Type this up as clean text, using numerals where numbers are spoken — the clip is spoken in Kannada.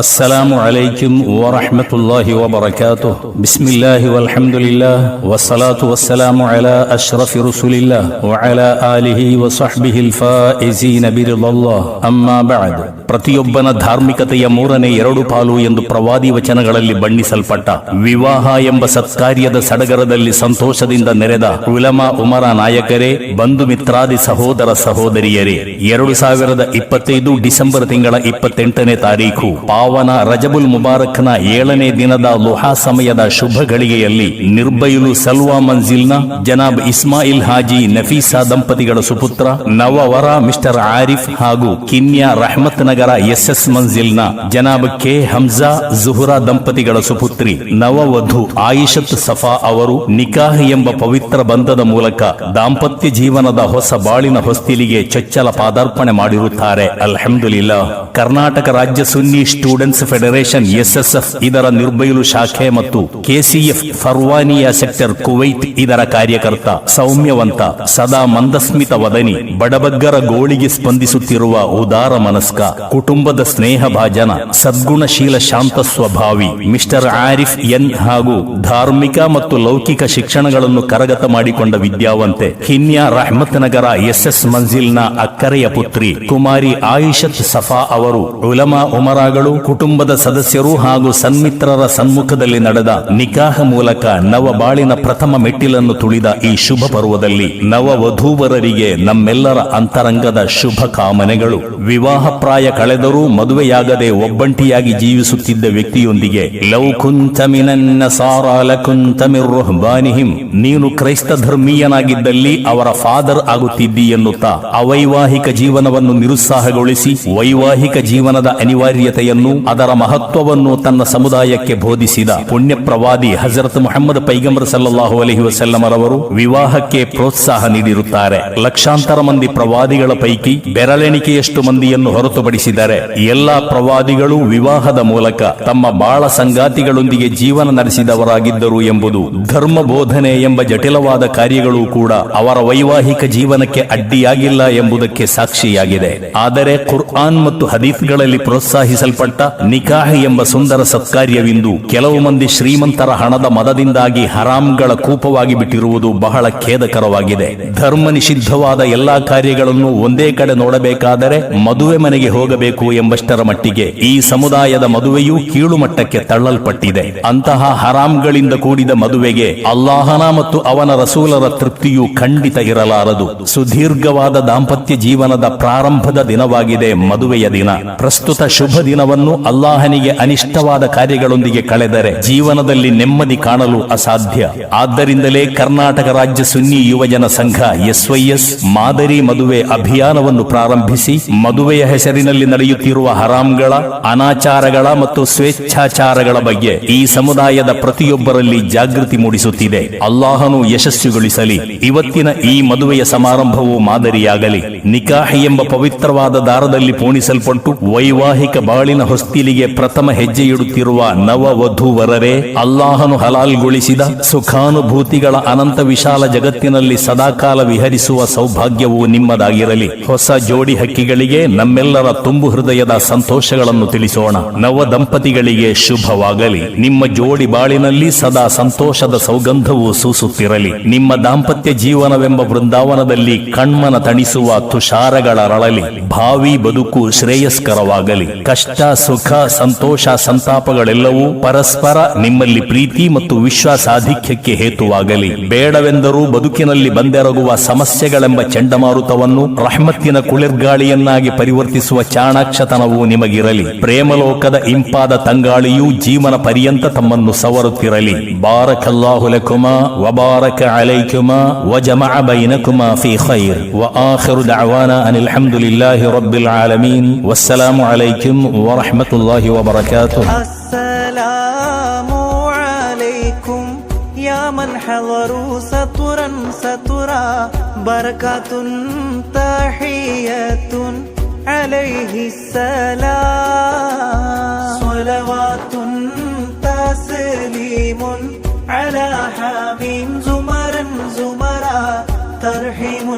السلام عليكم ورحمة الله وبركاته. بسم الله والحمد لله والصلاة والسلام على أشرف رسول الله وعلى آله وصحبه الفائزين برضا الله أما بعد. ಪ್ರತಿಯೊಬ್ಬನ ಧಾರ್ಮಿಕತೆಯ ಮೂರನೇ ಎರಡು ಪಾಲು ಎಂದು ಪ್ರವಾದಿ ವಚನಗಳಲ್ಲಿ ಬಣ್ಣಿಸಲ್ಪಟ್ಟ ವಿವಾಹ ಎಂಬ ಸತ್ಕಾರ್ಯದ ಸಡಗರದಲ್ಲಿ ಸಂತೋಷದಿಂದ ನೆರೆದ ಉಲಮಾ ಉಮರ ನಾಯಕರೇ, ಬಂಧು ಮಿತ್ರಾದಿ ಸಹೋದರ ಸಹೋದರಿಯರೇ, 2025 ಡಿಸೆಂಬರ್ ತಿಂಗಳ 28ನೇ ತಾರೀಖು ಪಾವನ ರಜಬುಲ್ ಮುಬಾರಕ್ನ 7ನೇ ದಿನದ ಲುಹಾ ಸಮಯದ ಶುಭ ಗಳಿಗೆಯಲ್ಲಿ ನಿರ್ಬೈಲು ಸಲ್ವಾ ಮಂಜಿಲ್ನ ಜನಾಬ್ ಇಸ್ಮಾಯಿಲ್ ಹಾಜಿ ನಫೀಸಾ ದಂಪತಿಗಳ ಸುಪುತ್ರ ನವವರ ಮಿಸ್ಟರ್ ಆರಿಫ್ ಹಾಗೂ ಕಿನ್ಯಾ ರಹಮತ್ ನಗರ SS ಮಂಜಿಲ್ನ ಜನಾಬ್ ಕೆ ಹಮ್ಜಾ ಜುಹುರಾ ದಂಪತಿಗಳ ಸುಪುತ್ರಿ ನವವಧು ಆಯಿಷತ್ ಸಫಾ ಅವರು ನಿಕಾಹ್ ಎಂಬ ಪವಿತ್ರ ಬಂಧದ ಮೂಲಕ ದಾಂಪತ್ಯ ಜೀವನದ ಹೊಸ ಬಾಳಿನ ಹೊಸ್ತಿಲಿಗೆ ಚೊಚ್ಚಲ ಪಾದಾರ್ಪಣೆ ಮಾಡಿರುತ್ತಾರೆ. ಅಲ್ಹಮ್ದುಲಿಲ್ಲಾ. ಕರ್ನಾಟಕ ರಾಜ್ಯ ಸುನ್ನಿ ಸ್ಟೂಡೆಂಟ್ಸ್ ಫೆಡರೇಷನ್ SSF ಇದರ ನಿರ್ಬೈಲು ಶಾಖೆ ಮತ್ತು KCF ಫರ್ವಾನಿಯಾ ಸೆಕ್ಟರ್ ಕುವೈತ್ ಇದರ ಕಾರ್ಯಕರ್ತ ಸೌಮ್ಯವಂತ ಸದಾ ಮಂದಸ್ಮಿತ ವದನಿ ಬಡಬಗ್ಗರ ಗೋಳಿಗೆ ಸ್ಪಂದಿಸುತ್ತಿರುವ ಉದಾರ ಮನಸ್ಕ ಕುಟುಂಬದ ಸ್ನೇಹ ಭಾಜನ ಸದ್ಗುಣಶೀಲ ಶಾಂತ ಸ್ವಭಾವಿ ಮಿಸ್ಟರ್ ಆರಿಫ್ ಎನ್ ಹಾಗೂ ಧಾರ್ಮಿಕ ಮತ್ತು ಲೌಕಿಕ ಶಿಕ್ಷಣಗಳನ್ನು ಕರಗತ ಮಾಡಿಕೊಂಡ ವಿದ್ಯಾವಂತೆ ಕಿನ್ಯಾ ರಹಮತ್ ನಗರ SS ಮಂಜಿಲ್ನ ಅಕ್ಕರೆಯ ಪುತ್ರಿ ಕುಮಾರಿ ಆಯಿಷತ್ ಸಫಾ ಅವರು ಉಲಮಾ ಉಮರಾಗಳು ಕುಟುಂಬದ ಸದಸ್ಯರು ಹಾಗೂ ಸನ್ಮಿತ್ರರ ಸನ್ಮುಖದಲ್ಲಿ ನಡೆದ ನಿಕಾಹ ಮೂಲಕ ನವ ಬಾಳಿನ ಪ್ರಥಮ ಮೆಟ್ಟಿಲನ್ನು ತುಳಿದ ಈ ಶುಭ ಪರ್ವದಲ್ಲಿ ನವ ವಧೂವರರಿಗೆ ನಮ್ಮೆಲ್ಲರ ಅಂತರಂಗದ ಶುಭ ಕಾಮನೆಗಳು. ವಿವಾಹ ಪ್ರಾಯ ಕಳೆದರೂ ಮದುವೆಯಾಗದೆ ಒಬ್ಬಂಟಿಯಾಗಿ ಜೀವಿಸುತ್ತಿದ್ದ ವ್ಯಕ್ತಿಯೊಂದಿಗೆ ಲವ್ ಕುಂತ ಮಿನನ್ ನಸಾರಾ ಲಕುಂತ ಮಿರ್ ರುಹ್ಬಾನಿಹಿಂ, ನೀನು ಕ್ರೈಸ್ತ ಧರ್ಮೀಯನಾಗಿದ್ದಲ್ಲಿ ಅವರ ಫಾದರ್ ಆಗುತ್ತಿದ್ದಿ ಎನ್ನುತ್ತಾ ಅವೈವಾಹಿಕ ಜೀವನವನ್ನು ನಿರುತ್ಸಾಹಗೊಳಿಸಿ ವೈವಾಹಿಕ ಜೀವನದ ಅನಿವಾರ್ಯತೆಯನ್ನು ಅದರ ಮಹತ್ವವನ್ನು ತನ್ನ ಸಮುದಾಯಕ್ಕೆ ಬೋಧಿಸಿದ ಪುಣ್ಯ ಪ್ರವಾದಿ ಹಜರತ್ ಮುಹಮ್ಮದ್ ಪೈಗಂಬರ್ ಸಲ್ಲಲ್ಲಾಹು ಅಲೈಹಿ ವಸಲ್ಲಂ ರವರು ವಿವಾಹಕ್ಕೆ ಪ್ರೋತ್ಸಾಹ ನೀಡಿರುತ್ತಾರೆ. ಲಕ್ಷಾಂತರ ಮಂದಿ ಪ್ರವಾದಿಗಳ ಪೈಕಿ ಬೆರಳೆಣಿಕೆಯಷ್ಟು ಮಂದಿಯನ್ನು ಹೊರತುಪಡಿಸಿದರೆ ಎಲ್ಲಾ ಪ್ರವಾದಿಗಳು ವಿವಾಹದ ಮೂಲಕ ತಮ್ಮ ಬಾಳ ಸಂಗಾತಿಗಳೊಂದಿಗೆ ಜೀವನ ನಡೆಸಿದವರಾಗಿದ್ದರು ಎಂಬುದು ಧರ್ಮ ಬೋಧನೆ ಎಂಬ ಜಟಿಲವಾದ ಕಾರ್ಯಗಳು ಕೂಡ ಅವರ ವೈವಾಹಿಕ ಜೀವನಕ್ಕೆ ಅಡ್ಡಿಯಾಗಿಲ್ಲ ಎಂಬುದಕ್ಕೆ ಸಾಕ್ಷಿಯಾಗಿದೆ. ಆದರೆ ಕುರ್ಆನ್ ಮತ್ತು ಹದೀಸ್ಗಳಲ್ಲಿ ಪ್ರೋತ್ಸಾಹಿಸಲ್ಪಟ್ಟ ನಿಕಾಹ್ ಎಂಬ ಸುಂದರ ಸತ್ಕಾರ್ಯವಿಂದು ಕೆಲವು ಮಂದಿ ಶ್ರೀಮಂತರ ಹಣದ ಮದದಿಂದಾಗಿ ಹರಾಮ್ಗಳ ಕೂಪವಾಗಿ ಬಿಟ್ಟಿರುವುದು ಬಹಳ ಖೇದಕರವಾಗಿದೆ. ಧರ್ಮ ನಿಷಿದ್ಧವಾದ ಎಲ್ಲಾ ಕಾರ್ಯಗಳನ್ನು ಒಂದೇ ಕಡೆ ನೋಡಬೇಕಾದರೆ ಮದುವೆ ಮನೆಗೆ ಹೋಗಬೇಕು ಎಂಬಷ್ಟರ ಮಟ್ಟಿಗೆ ಈ ಸಮುದಾಯದ ಮದುವೆಯೂ ಕೀಳು ಮಟ್ಟಕ್ಕೆ ತಳ್ಳಲ್ಪಟ್ಟಿದೆ. ಅಂತಹ ಹರಾಮ್ಗಳಿಂದ ಕೂಡಿದ ಮದುವೆಗೆ ಅಲ್ಲಾಹನ ಮತ್ತು ಅವನ ರಸೂಲರ ತೃಪ್ತಿಯೂ ಖಂಡಿತ ಇರಲಾರದು. ಸುದೀರ್ಘವಾದ ದಾಂಪತ್ಯ ಜೀವನದ ಪ್ರಾರಂಭದ ದಿನವಾಗಿದೆ ಮದುವೆಯ ದಿನ. ಪ್ರಸ್ತುತ ಶುಭ ದಿನವನ್ನು ಅಲ್ಲಾಹನಿಗೆ ಅನಿಷ್ಟವಾದ ಕಾರ್ಯಗಳೊಂದಿಗೆ ಕಳೆದರೆ ಜೀವನದಲ್ಲಿ ನೆಮ್ಮದಿ ಕಾಣಲು ಅಸಾಧ್ಯ. ಆದ್ದರಿಂದಲೇ ಕರ್ನಾಟಕ ರಾಜ್ಯ ಸುನ್ನಿ ಯುವಜನ ಸಂಘ SYS ಮಾದರಿ ಮದುವೆ ಅಭಿಯಾನವನ್ನು ಪ್ರಾರಂಭಿಸಿ ಮದುವೆಯ ಹೆಸರಿನಲ್ಲಿ ನಡೆಯುತ್ತಿರುವ ಹರಾಮ್ಗಳ, ಅನಾಚಾರಗಳ ಮತ್ತು ಸ್ವೇಚ್ಛಾಚಾರಗಳ ಬಗ್ಗೆ ಈ ಸಮುದಾಯದ ಪ್ರತಿಯೊಬ್ಬರಲ್ಲಿ ಜಾಗೃತಿ ಮೂಡಿಸುತ್ತಿದೆ. ಅಲ್ಲಾಹನು ಯಶಸ್ವಿಗೊಳಿಸಲಿ. ಇವತ್ತಿನ ಈ ಮದುವೆಯ ಸಮಾರಂಭವು ಮಾದರಿಯಾಗಲಿ. ನಿಕಾಹ್ ಎಂಬ ಪವಿತ್ರವಾದ ದಾರದಲ್ಲಿ ಪೋಣಿಸಲ್ಪಟ್ಟು ವೈವಾಹಿಕ ಬಾಳಿನ ಹೊಸ್ತಿಲಿಗೆ ಪ್ರಥಮ ಹೆಜ್ಜೆ ಇಡುತ್ತಿರುವ ನವ ವಧೂವರರೇ, ಅಲ್ಲಾಹನು ಹಲಾಲ್ಗೊಳಿಸಿದ ಸುಖಾನುಭೂತಿಗಳ ಅನಂತ ವಿಶಾಲ ಜಗತ್ತಿನಲ್ಲಿ ಸದಾಕಾಲ ವಿಹರಿಸುವ ಸೌಭಾಗ್ಯವು ನಿಮ್ಮದಾಗಿರಲಿ. ಹೊಸ ಜೋಡಿ ಹಕ್ಕಿಗಳಿಗೆ ನಮ್ಮೆಲ್ಲರ ತುಂಬು ಹೃದಯದ ಸಂತೋಷಗಳನ್ನು ತಿಳಿಸೋಣ. ನವ ದಂಪತಿಗಳಿಗೆ ಶುಭವಾಗಲಿ. ನಿಮ್ಮ ಜೋಡಿ ಬಾಳಿನಲ್ಲಿ ಸದಾ ಸಂತೋಷದ ಸೌಗಂಧವು ಸೂಸುತ್ತಿರಲಿ. ನಿಮ್ಮ ದಾಂಪತ್ಯ ಜೀವನವೆಂಬ ವೃಂದಾವನದಲ್ಲಿ ಕಣ್ಮನ ತಣಿಸುವ ತುಷಾರಗಳರಳಲಿ. ಭಾವಿ ಬದುಕು ಶ್ರೇಯಸ್ಕರವಾಗಲಿ. ಕಷ್ಟ, ಸುಖ, ಸಂತೋಷ, ಸಂತಾಪಗಳೆಲ್ಲವೂ ಪರಸ್ಪರ ನಿಮ್ಮಲ್ಲಿ ಪ್ರೀತಿ ಮತ್ತು ವಿಶ್ವಾಸಾಧಿಕ್ಯಕ್ಕೆ ಹೇತುವಾಗಲಿ. ಬೇಡವೆಂದರೂ ಬದುಕಿನಲ್ಲಿ ಬಂದೆರಗುವ ಸಮಸ್ಯೆಗಳೆಂಬ ಚಂಡಮಾರುತವನ್ನು ರಹಮತ್ತಿನ ಕುಳಿರ್ಗಾಳಿಯನ್ನಾಗಿ ಪರಿವರ್ತಿಸುವ ಚಾಣಾಕ್ಷತನವು ನಿಮಗಿರಲಿ. ಪ್ರೇಮಲೋಕದ ಇಂಪಾದ ತಂಗಾಳಿಯೂ ಜೀವನ ಪರ್ಯಂತ ತಮ್ಮನ್ನು ಸವರುತ್ತಿರಲಿ. ಬಾರಕಲ್ಲಾಹು ಲಕುಮಾ ವ ಬಾರಕ ಅಲೈಕುಮಾ ವ ಜಮಅ ಬೈನಕುಮಾ ಫೀ ಖೈರ್ ವ ಆಖಿರು ದಅವಾನಾ ಅನಿಲ್ ಹಮ್ದುಲಿಲ್ಲಾಹಿ ರಬ್ಬಿಲ್ ಆಲಮೀನ್. ವಸ್ಸಲಾಮು ಅಲೈಕುಂ ವ ರಹ್ಮತುಲ್ಲಾಹಿ ವ ಬರಕಾತುಹು. ಅಸ್ಸಲಾಮು ಅಲೈಕುಂ ಯಾ ಮನ್ ಹದರು ಸತುರನ್ ಸತುರಾ ಬರಕಾತುನ್ ತಹಿಯತುನ್ عليه السلام صلوات تسليم على حامين زمرا زمرا ترحم